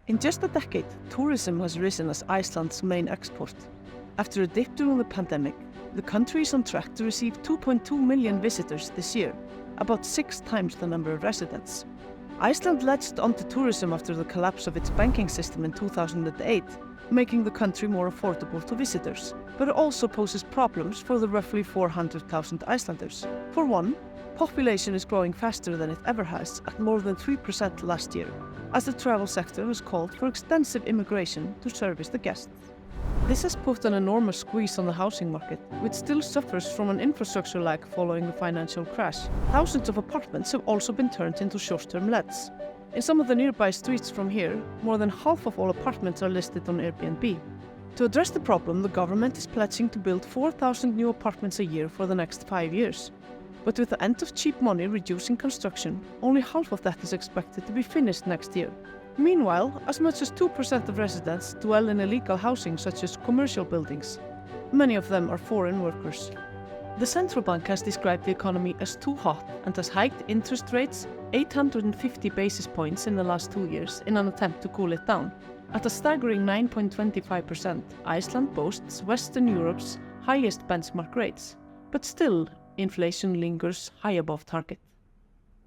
In just a decade, tourism has risen as Iceland's main export. After a dip during the pandemic, the country is on track to receive 2.2 million visitors this year, about 6 times the number of residents. Iceland latched onto tourism after the collapse of its banking system in 2008, making the country more affordable to visitors. But it also poses problems for the roughly 400,000 Icelanders. For one, population is growing faster than it ever has, at more than 3% last year, as the travel sector has called for extensive immigration to service the guests. This has put an enormous squeeze on the housing market, which still suffers from an infrastructure lag following the financial crash. Thousands of apartments have also been turned into short-term lets. In some of the nearby streets from here, more than half of all apartments are listed on Airbnb. To address the problem, the government is pledging to build 4,000 new apartments a year for the next 5 years. But with the end of cheap money reducing construction, only half of that is expected to be finished next year. Meanwhile, as much as 2% of residents dwell in illegal housing such as commercial buildings. Many of them are foreign workers. The central bank has described the economy as too hot and has hiked interest rates 850 basis points in the last 2 years in an attempt to cool it down. At a staggering 9.25%, Iceland boasts Western Europe's highest benchmark rates. But still, inflation lingers high above target.